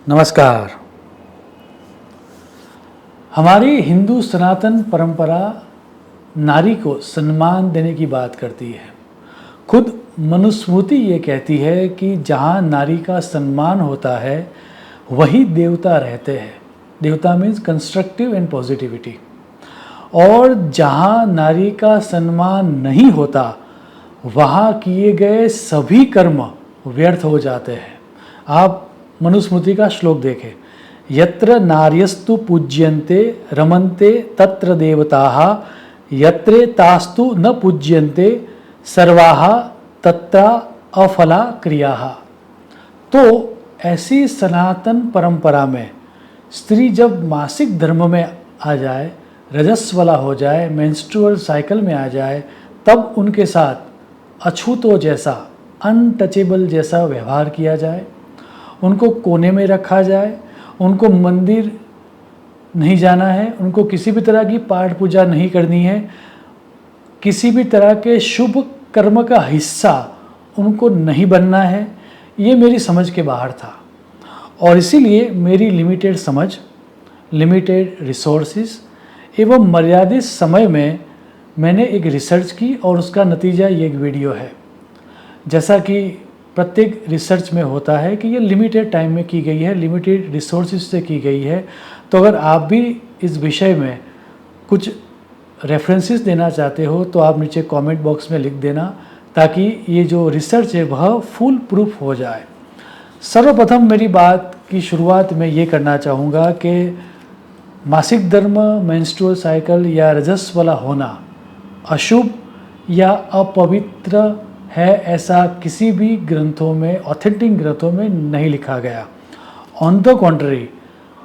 नमस्कार। हमारी हिंदू सनातन परंपरा नारी को सम्मान देने की बात करती है। खुद मनुस्मृति ये कहती है कि जहाँ नारी का सम्मान होता है वही देवता रहते हैं। देवता मीन्स कंस्ट्रक्टिव एंड पॉजिटिविटी। और जहाँ नारी का सम्मान नहीं होता वहाँ किए गए सभी कर्म व्यर्थ हो जाते हैं। आप मनुस्मृति का श्लोक देखें, यत्र नार्यस्तु पूज्यन्ते रमन्ते तत्र देवताः यत्रे तास्तु न पूज्यन्ते सर्वाः तत्र अफला क्रियाः। तो ऐसी सनातन परंपरा में स्त्री जब मासिक धर्म में आ जाए, रजस्वला हो जाए, मेंस्ट्रुअल साइकिल में आ जाए, तब उनके साथ अछूतों जैसा, अनटचेबल जैसा व्यवहार किया जाए, उनको कोने में रखा जाए, उनको मंदिर नहीं जाना है, उनको किसी भी तरह की पाठ पूजा नहीं करनी है, किसी भी तरह के शुभ कर्म का हिस्सा उनको नहीं बनना है। ये मेरी समझ के बाहर था और इसीलिए मेरी लिमिटेड समझ, लिमिटेड रिसोर्सेज एवं मर्यादित समय में मैंने एक रिसर्च की और उसका नतीजा ये एक वीडियो है। जैसा कि प्रत्येक रिसर्च में होता है कि ये लिमिटेड टाइम में की गई है, लिमिटेड रिसोर्सेज से की गई है। तो अगर आप भी इस विषय में कुछ रेफरेंसेस देना चाहते हो तो आप नीचे कमेंट बॉक्स में लिख देना, ताकि ये जो रिसर्च है वह फुल प्रूफ हो जाए। सर्वप्रथम मेरी बात की शुरुआत में ये करना चाहूँगा कि मासिक धर्म, मेंस्ट्रुअल साइकिल या रजस्वला होना अशुभ या अपवित्र है, ऐसा किसी भी ग्रंथों में, ऑथेंटिक ग्रंथों में नहीं लिखा गया। ऑन द कॉन्ट्ररी,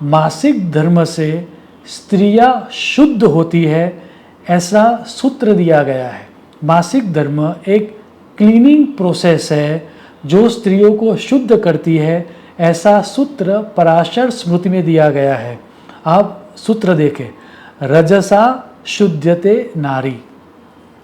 मासिक धर्म से स्त्रियां शुद्ध होती है, ऐसा सूत्र दिया गया है। मासिक धर्म एक क्लीनिंग प्रोसेस है जो स्त्रियों को शुद्ध करती है, ऐसा सूत्र पराशर स्मृति में दिया गया है। आप सूत्र देखें, रजसा शुद्ध्यते नारी।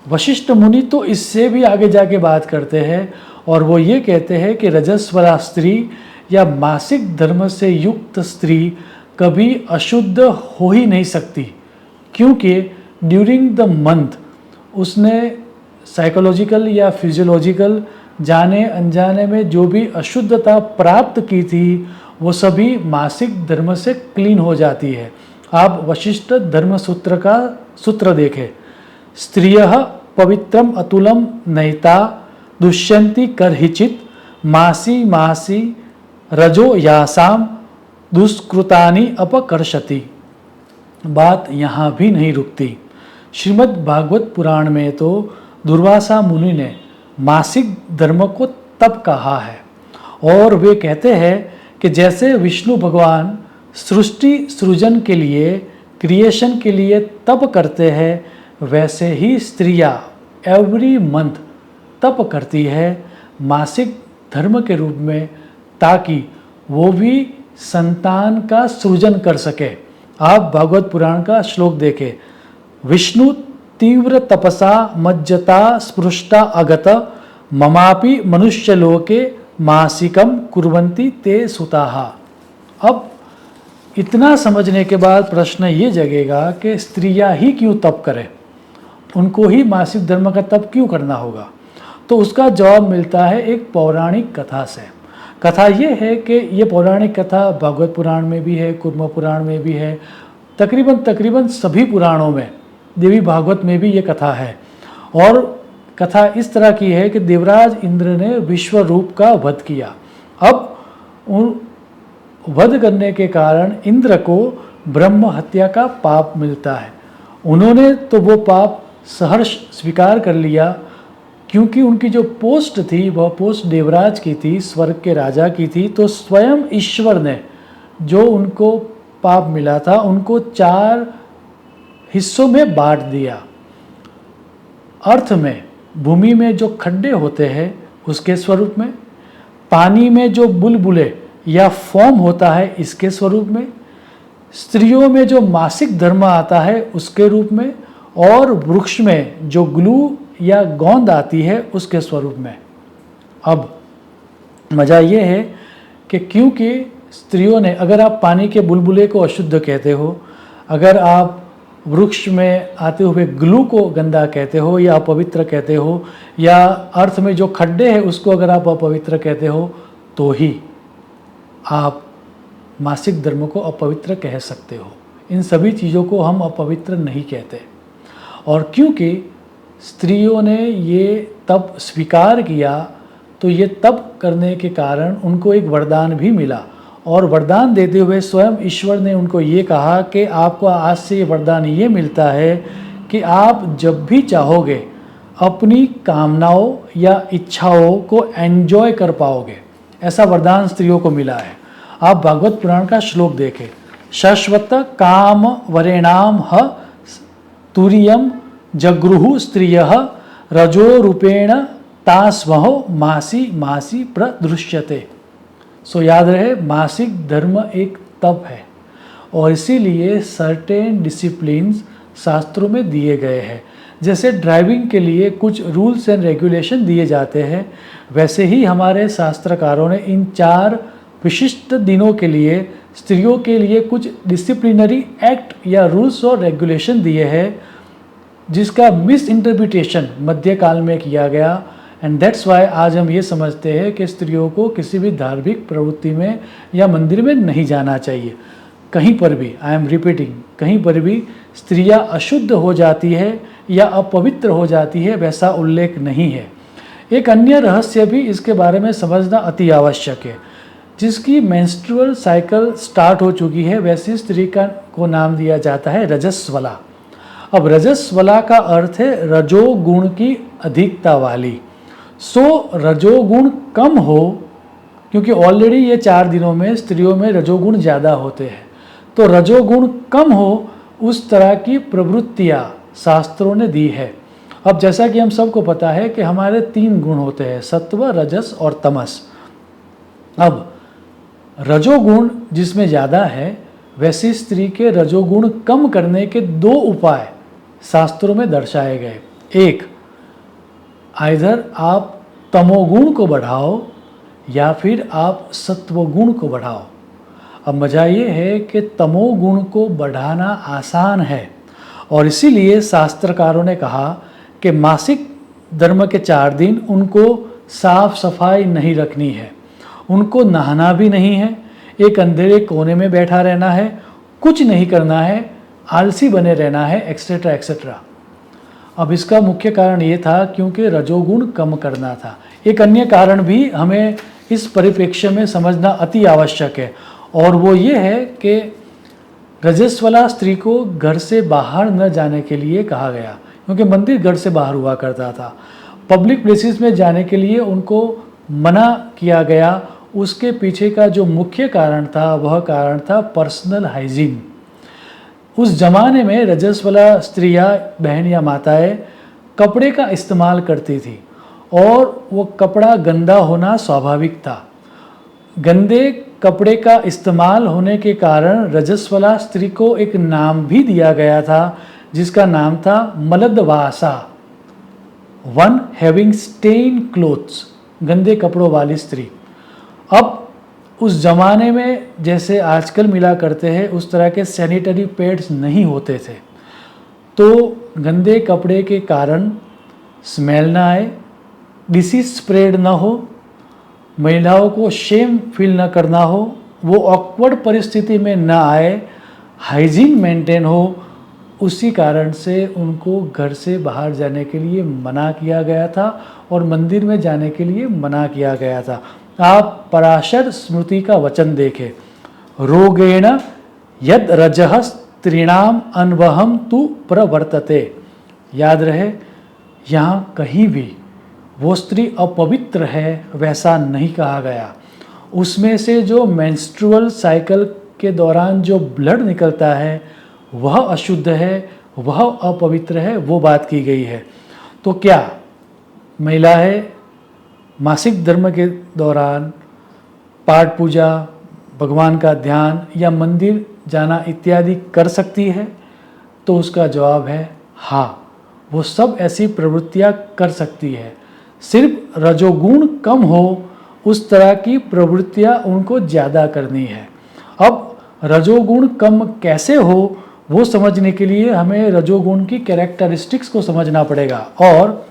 वशिष्ठ मुनि तो इससे भी आगे जाके बात करते हैं और वो ये कहते हैं कि रजस्वला स्त्री या मासिक धर्म से युक्त स्त्री कभी अशुद्ध हो ही नहीं सकती, क्योंकि ड्यूरिंग द मंथ उसने साइकोलॉजिकल या फिजियोलॉजिकल जाने अनजाने में जो भी अशुद्धता प्राप्त की थी वो सभी मासिक धर्म से क्लीन हो जाती है। आप वशिष्ठ धर्म सूत्र का सूत्र देखें, स्त्रियः पवित्रम अतुलम नैता दुष्यन्ति करहिचित मासी मासी रजो यासाम दुष्कृतानि अपकर्षति। बात यहाँ भी नहीं रुकती। श्रीमद् भागवत पुराण में तो दुर्वासा मुनि ने मासिक धर्म को तप कहा है और वे कहते हैं कि जैसे विष्णु भगवान सृष्टि सृजन के लिए, क्रिएशन के लिए तप करते हैं, वैसे ही स्त्रियां एवरी मंथ तप करती है मासिक धर्म के रूप में, ताकि वो भी संतान का सृजन कर सके। आप भागवत पुराण का श्लोक देखें, विष्णु तीव्र तपसा मज्जता स्पृष्टा अगत ममापि मनुष्य लोके मासिकम कुर्वन्ति ते सुताः। अब इतना समझने के बाद प्रश्न ये जगेगा कि स्त्रियां ही क्यों तप करें, उनको ही मासिक धर्म का तप क्यों करना होगा। तो उसका जवाब मिलता है एक पौराणिक कथा से। कथा ये है कि ये पौराणिक कथा भागवत पुराण में भी है, कूर्म पुराण में भी है, तकरीबन सभी पुराणों में, देवी भागवत में भी ये कथा है। और कथा इस तरह की है कि देवराज इंद्र ने विश्वरूप का वध किया। अब वध करने के कारण इंद्र को ब्रह्म हत्या का पाप मिलता है। उन्होंने तो वो पाप सहर्ष स्वीकार कर लिया, क्योंकि उनकी जो पोस्ट थी वह पोस्ट देवराज की थी, स्वर्ग के राजा की थी। तो स्वयं ईश्वर ने जो उनको पाप मिला था उनको 4 हिस्सों में बांट दिया। अर्थ में, भूमि में जो खड्डे होते हैं उसके स्वरूप में, पानी में जो बुलबुले या फॉर्म होता है इसके स्वरूप में, स्त्रियों में जो मासिक धर्म आता है उसके रूप में, और वृक्ष में जो ग्लू या गोंद आती है उसके स्वरूप में। अब मज़ा ये है कि क्योंकि स्त्रियों ने, अगर आप पानी के बुलबुले को अशुद्ध कहते हो, अगर आप वृक्ष में आते हुए ग्लू को गंदा कहते हो या अपवित्र कहते हो, या अर्थ में जो खड्डे हैं उसको अगर आप अपवित्र कहते हो, तो ही आप मासिक धर्म को अपवित्र कह सकते हो। इन सभी चीज़ों को हम अपवित्र नहीं कहते। और क्योंकि स्त्रियों ने ये तब स्वीकार किया, तो ये तब करने के कारण उनको एक वरदान भी मिला, और वरदान देते हुए स्वयं ईश्वर ने उनको ये कहा कि आपको आज से ये वरदान ये मिलता है कि आप जब भी चाहोगे अपनी कामनाओं या इच्छाओं को एंजॉय कर पाओगे। ऐसा वरदान स्त्रियों को मिला है। आप भागवत पुराण का श्लोक देखें, शाश्वत काम वरेणाम ह तुरियम जगृहु स्त्रियः रजो रूपेण तास्महो मासी मासी प्रदृश्यते। सो याद रहे, मासिक धर्म एक तप है, और इसीलिए सर्टेन डिसिप्लिन्स शास्त्रों में दिए गए हैं। जैसे ड्राइविंग के लिए कुछ रूल्स एंड रेगुलेशन दिए जाते हैं, वैसे ही हमारे शास्त्रकारों ने इन 4 विशिष्ट दिनों के लिए स्त्रियों के लिए कुछ डिसिप्लिनरी एक्ट या रूल्स और रेगुलेशन दिए हैं, जिसका मिस इंटरप्रिटेशन मध्यकाल में किया गया। एंड दैट्स वाई आज हम ये समझते हैं कि स्त्रियों को किसी भी धार्मिक प्रवृत्ति में या मंदिर में नहीं जाना चाहिए। कहीं पर भी, आई एम रिपीटिंग, कहीं पर भी स्त्रियां अशुद्ध हो जाती है या अपवित्र हो जाती है, वैसा उल्लेख नहीं है। एक अन्य रहस्य भी इसके बारे में समझना अति आवश्यक है। जिसकी मेंस्ट्रुअल साइकिल स्टार्ट हो चुकी है, वैसी स्त्री को नाम दिया जाता है रजस्वला। अब रजस्वला का अर्थ है रजोगुण की अधिकता वाली। सो रजोगुण कम हो, क्योंकि ऑलरेडी ये 4 दिनों में स्त्रियों में रजोगुण ज़्यादा होते हैं, तो रजोगुण कम हो उस तरह की प्रवृत्तियाँ शास्त्रों ने दी है। अब जैसा कि हम सबको पता है कि हमारे 3 गुण होते हैं, सत्व, रजस और तमस। अब रजोगुण जिसमें ज़्यादा है, वैसी स्त्री के रजोगुण कम करने के 2 उपाय शास्त्रों में दर्शाए गए। एक, आइधर आप तमोगुण को बढ़ाओ या फिर आप सत्वगुण को बढ़ाओ। अब मज़ा ये है कि तमोगुण को बढ़ाना आसान है, और इसीलिए शास्त्रकारों ने कहा कि मासिक धर्म के 4 दिन उनको साफ सफाई नहीं रखनी है, उनको नहाना भी नहीं है, एक अंधेरे कोने में बैठा रहना है, कुछ नहीं करना है, आलसी बने रहना है, एक्सेट्रा एक्सेट्रा। अब इसका मुख्य कारण ये था क्योंकि रजोगुण कम करना था। एक अन्य कारण भी हमें इस परिप्रेक्ष्य में समझना अति आवश्यक है, और वो ये है कि रजस्वला स्त्री को घर से बाहर न जाने के लिए कहा गया, क्योंकि मंदिर घर से बाहर हुआ करता था। पब्लिक प्लेसेस में जाने के लिए उनको मना किया गया। उसके पीछे का जो मुख्य कारण था, वह कारण था पर्सनल हाइजीन। उस जमाने में रजस्वला स्त्रियां, बहन या माताएं कपड़े का इस्तेमाल करती थी, और वो कपड़ा गंदा होना स्वाभाविक था। गंदे कपड़े का इस्तेमाल होने के कारण रजस्वला स्त्री को एक नाम भी दिया गया था, जिसका नाम था मलदवासा, वन हैविंग स्टेन क्लोथ्स, गंदे कपड़ों वाली स्त्री। अब उस ज़माने में जैसे आजकल मिला करते हैं, उस तरह के सैनिटरी पैड्स नहीं होते थे, तो गंदे कपड़े के कारण स्मेल ना आए, डिसीज स्प्रेड ना हो, महिलाओं को शेम फील ना करना हो, वो ऑकवर्ड परिस्थिति में ना आए, हाइजीन मेंटेन हो, उसी कारण से उनको घर से बाहर जाने के लिए मना किया गया था और मंदिर में जाने के लिए मना किया गया था। आप पराशर स्मृति का वचन देखें, रोगेण यद रजः स्त्रीणाम अनवहम तु प्रवर्तते। याद रहे, यहाँ कहीं भी वो स्त्री अपवित्र है वैसा नहीं कहा गया। उसमें से जो मेंस्ट्रुअल साइकिल के दौरान जो ब्लड निकलता है वह अशुद्ध है, वह अपवित्र है, वो बात की गई है। तो क्या महिला है मासिक धर्म के दौरान पाठ पूजा, भगवान का ध्यान या मंदिर जाना इत्यादि कर सकती है? तो उसका जवाब है हाँ, वो सब ऐसी प्रवृत्तियां कर सकती है। सिर्फ रजोगुण कम हो उस तरह की प्रवृत्तियां उनको ज़्यादा करनी है। अब रजोगुण कम कैसे हो वो समझने के लिए हमें रजोगुण की कैरेक्टरिस्टिक्स को समझना पड़ेगा, और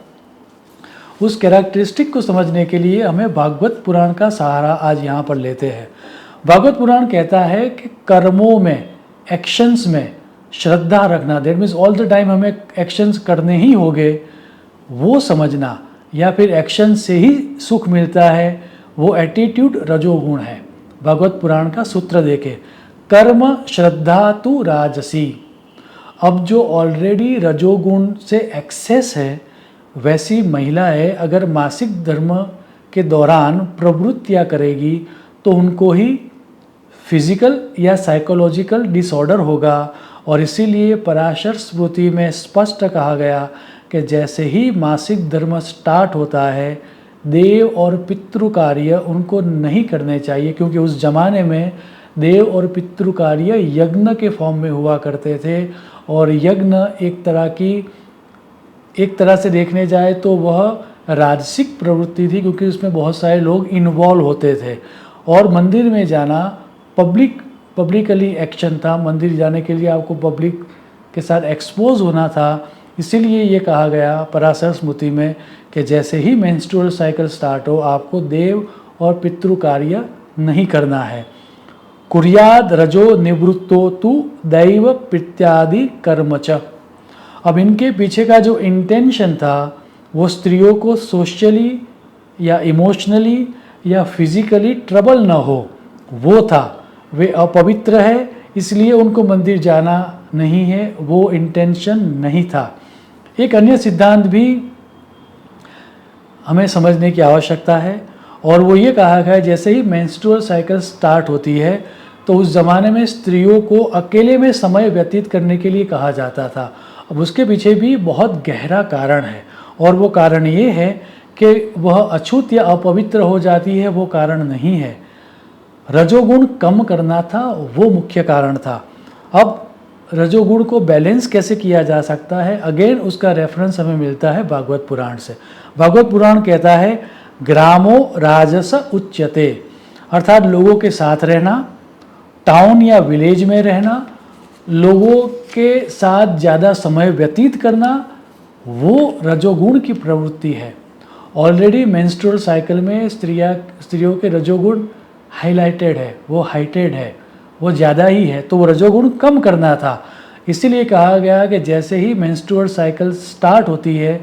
उस कैरेक्टरिस्टिक को समझने के लिए हमें भागवत पुराण का सहारा आज यहाँ पर लेते हैं। भागवत पुराण कहता है कि कर्मों में, एक्शंस में श्रद्धा रखना, that means all the time हमें एक्शंस करने ही होंगे, वो समझना, या फिर एक्शन से ही सुख मिलता है, वो एटीट्यूड रजोगुण है। भागवत पुराण का सूत्र देखे, कर्म श्रद्धा तु राजसी। अब जो ऑलरेडी रजोगुण से एक्सेस है, वैसी महिलाएं अगर मासिक धर्म के दौरान प्रवृत्तियाँ करेगी तो उनको ही फिजिकल या साइकोलॉजिकल डिसऑर्डर होगा। और इसीलिए पराशर स्मृति में स्पष्ट कहा गया कि जैसे ही मासिक धर्म स्टार्ट होता है, देव और पितृ कार्य उनको नहीं करने चाहिए, क्योंकि उस जमाने में देव और पितृ कार्य यज्ञ के फॉर्म में हुआ करते थे। और यज्ञ एक तरह से देखने जाए तो वह राजसिक प्रवृत्ति थी, क्योंकि उसमें बहुत सारे लोग इन्वॉल्व होते थे। और मंदिर में जाना पब्लिकली एक्शन था, मंदिर जाने के लिए आपको पब्लिक के साथ एक्सपोज होना था। इसीलिए ये कहा गया पराशर स्मृति में कि जैसे ही मेंस्ट्रुअल साइकिल स्टार्ट हो, आपको देव और पितृ कार्य नहीं करना है। कुर्याद रजो निवृत्तो तु दैव प्रीत्यादि कर्म च। अब इनके पीछे का जो इंटेंशन था वो स्त्रियों को सोशली या इमोशनली या फिजिकली ट्रबल न हो, वो था। वे अपवित्र है, इसलिए उनको मंदिर जाना नहीं है, वो इंटेंशन नहीं था। एक अन्य सिद्धांत भी हमें समझने की आवश्यकता है, और वो ये कहा गया है जैसे ही मेंस्ट्रुअल साइकिल स्टार्ट होती है तो उस ज़माने में स्त्रियों को अकेले में समय व्यतीत करने के लिए कहा जाता था। अब उसके पीछे भी बहुत गहरा कारण है, और वो कारण ये है कि वह अछूत या अपवित्र हो जाती है, वो कारण नहीं है। रजोगुण कम करना था, वो मुख्य कारण था। अब रजोगुण को बैलेंस कैसे किया जा सकता है, अगेन उसका रेफरेंस हमें मिलता है भागवत पुराण से। भागवत पुराण कहता है ग्रामो राजस उच्यते, अर्थात लोगों के साथ रहना, टाउन या विलेज में रहना, लोगों के साथ ज़्यादा समय व्यतीत करना, वो रजोगुण की प्रवृत्ति है। ऑलरेडी मेंस्ट्रुअल साइकिल में स्त्रियों के रजोगुण हाईलाइटेड है, वो हाइटेड है, वो ज़्यादा ही है, तो वो रजोगुण कम करना था। इसीलिए कहा गया कि जैसे ही मेंस्ट्रुअल साइकिल स्टार्ट होती है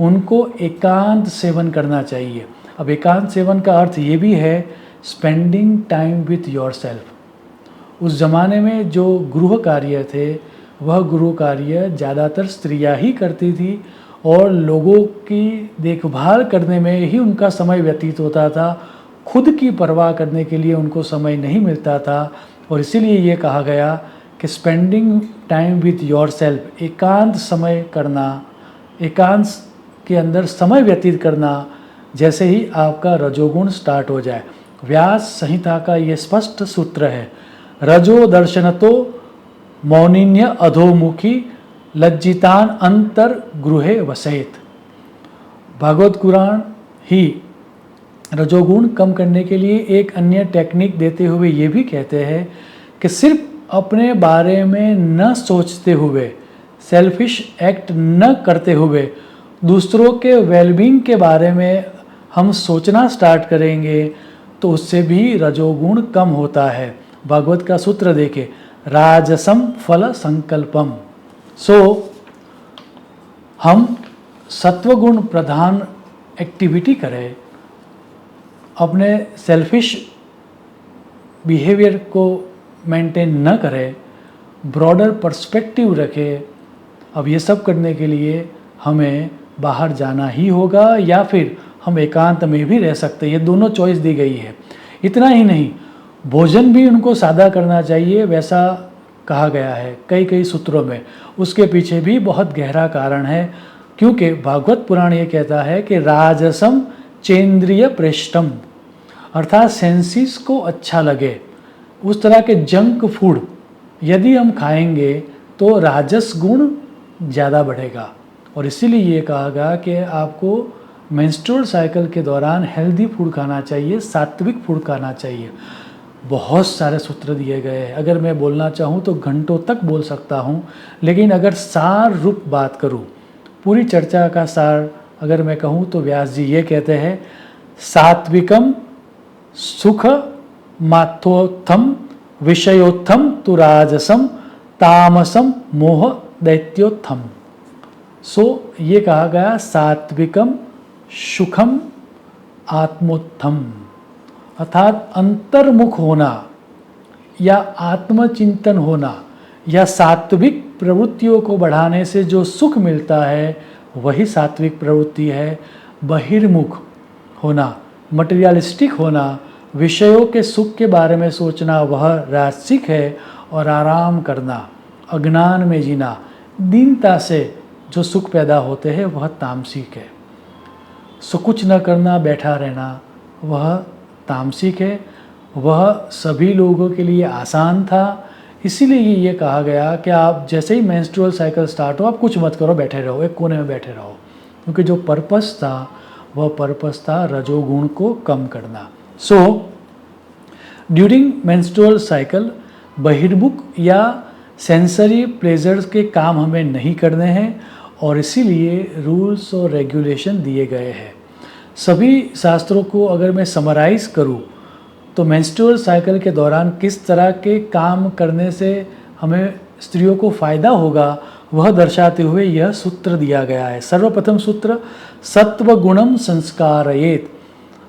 उनको एकांत सेवन करना चाहिए। अब एकांत सेवन का अर्थ ये भी है स्पेंडिंग टाइम विथ योरसेल्फ। उस ज़माने में जो गृह कार्य थे वह गृह कार्य ज़्यादातर स्त्रियां ही करती थी, और लोगों की देखभाल करने में ही उनका समय व्यतीत होता था। खुद की परवाह करने के लिए उनको समय नहीं मिलता था। और इसीलिए ये कहा गया कि स्पेंडिंग टाइम विथ योरसेल्फ, एकांत समय करना, एकांत के अंदर समय व्यतीत करना, जैसे ही आपका रजोगुण स्टार्ट हो जाए। व्यास संहिता का ये स्पष्ट सूत्र है, रजो दर्शनतो मौनिन्य अधोमुखी लज्जितान अंतर गृहे वसेत। भागवत पुराण ही रजोगुण कम करने के लिए एक अन्य टेक्निक देते हुए ये भी कहते हैं कि सिर्फ अपने बारे में न सोचते हुए, सेल्फिश एक्ट न करते हुए, दूसरों के वेलबींग के बारे में हम सोचना स्टार्ट करेंगे तो उससे भी रजोगुण कम होता है। भागवत का सूत्र देखे, राजसम फल संकल्पम। हम सत्वगुण प्रधान एक्टिविटी करें, अपने सेल्फिश बिहेवियर को मेंटेन न करें, ब्रॉडर पर्सपेक्टिव रखें। अब ये सब करने के लिए हमें बाहर जाना ही होगा, या फिर हम एकांत में भी रह सकते हैं, ये दोनों चॉइस दी गई है। इतना ही नहीं, भोजन भी उनको सादा करना चाहिए, वैसा कहा गया है कई सूत्रों में। उसके पीछे भी बहुत गहरा कारण है, क्योंकि भागवत पुराण ये कहता है कि राजसम चेंद्रिय प्रेष्टम, अर्थात सेंसिस को अच्छा लगे उस तरह के जंक फूड यदि हम खाएंगे तो राजस गुण ज़्यादा बढ़ेगा। और इसीलिए ये कहा गया कि आपको मेंस्ट्रुअल साइकिल के दौरान हेल्दी फूड खाना चाहिए, सात्विक फूड खाना चाहिए। बहुत सारे सूत्र दिए गए हैं, अगर मैं बोलना चाहूँ तो घंटों तक बोल सकता हूँ, लेकिन अगर सार रूप बात करूँ, पूरी चर्चा का सार अगर मैं कहूँ तो व्यास जी ये कहते हैं, सात्विकम सुख माथोत्थम विषयोत्थम तु राजसम तामसम मोह दैत्योत्थम। ये कहा गया सात्विकम सुखम आत्मोत्थम, अर्थात अंतर्मुख होना या आत्मचिंतन होना या सात्विक प्रवृत्तियों को बढ़ाने से जो सुख मिलता है वही सात्विक प्रवृत्ति है। बहिर्मुख होना, मटेरियलिस्टिक होना, विषयों के सुख के बारे में सोचना वह राजसिक है, और आराम करना, अज्ञान में जीना, दीनता से जो सुख पैदा होते हैं वह तामसिक है। कुछ न करना, बैठा रहना वह तामसिक है। वह सभी लोगों के लिए आसान था, इसीलिए ये कहा गया कि आप जैसे ही मेंस्ट्रुअल साइकिल स्टार्ट हो आप कुछ मत करो, बैठे रहो, एक कोने में बैठे रहो, क्योंकि जो पर्पस था वह पर्पस था रजोगुण को कम करना। ड्यूरिंग मेंस्ट्रुअल साइकिल बहिर्मुख या सेंसरी प्लेजर्स के काम हमें नहीं करने हैं, और इसीलिए रूल्स और रेगुलेशन दिए गए हैं। सभी शास्त्रों को अगर मैं समराइज़ करूं तो मेंस्ट्रुअल साइकिल के दौरान किस तरह के काम करने से हमें स्त्रियों को फ़ायदा होगा वह दर्शाते हुए यह सूत्र दिया गया है। सर्वप्रथम सूत्र, सत्वगुणम संस्कारयेत,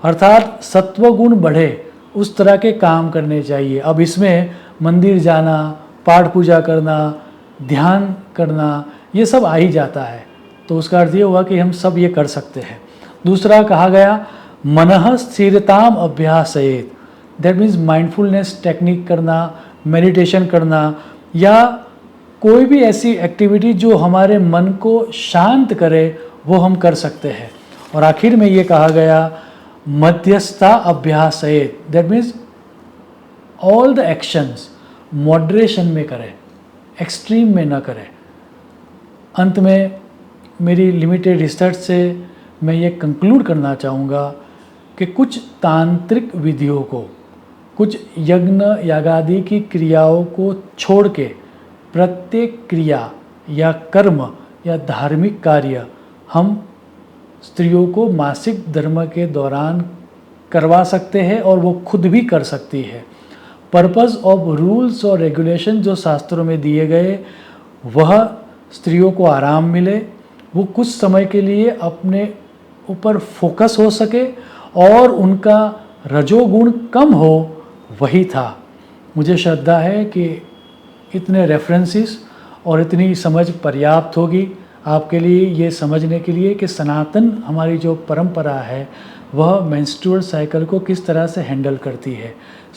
अर्थात सत्वगुण बढ़े उस तरह के काम करने चाहिए। अब इसमें मंदिर जाना, पाठ पूजा करना, ध्यान करना, ये सब आ ही जाता है, तो उसका अर्थ ये हुआ कि हम सब ये कर सकते हैं। दूसरा कहा गया, मनः स्थिरताम अभ्यासयेत, दैट मीन्स माइंडफुलनेस टेक्निक करना, मेडिटेशन करना, या कोई भी ऐसी एक्टिविटी जो हमारे मन को शांत करे वो हम कर सकते हैं। और आखिर में ये कहा गया, मध्यस्थता अभ्यासयेत, that means all the actions moderation में करें, एक्सट्रीम में न करें। अंत में मेरी लिमिटेड रिसर्च से मैं ये कंक्लूड करना चाहूँगा कि कुछ तांत्रिक विधियों को, कुछ यज्ञ यागादि की क्रियाओं को छोड़ के प्रत्येक क्रिया या कर्म या धार्मिक कार्य हम स्त्रियों को मासिक धर्म के दौरान करवा सकते हैं, और वो खुद भी कर सकती है। पर्पस ऑफ रूल्स और रेगुलेशन जो शास्त्रों में दिए गए, वह स्त्रियों को आराम मिले, वो कुछ समय के लिए अपने ऊपर फोकस हो सके और उनका रजोगुण कम हो, वही था। मुझे श्रद्धा है कि इतने रेफरेंसेस और इतनी समझ पर्याप्त होगी आपके लिए ये समझने के लिए कि सनातन हमारी जो परंपरा है वह मेंस्ट्रुअल साइकिल को किस तरह से हैंडल करती है।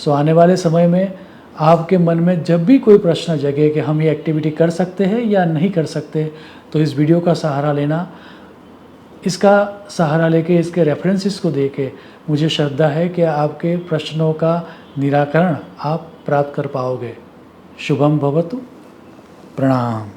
आने वाले समय में आपके मन में जब भी कोई प्रश्न जगे कि हम ये एक्टिविटी कर सकते हैं या नहीं कर सकते, तो इस वीडियो का सहारा लेना। इसका सहारा लेके, इसके रेफरेंसेस को देके मुझे श्रद्धा है कि आपके प्रश्नों का निराकरण आप प्राप्त कर पाओगे। शुभम भवतु। प्रणाम।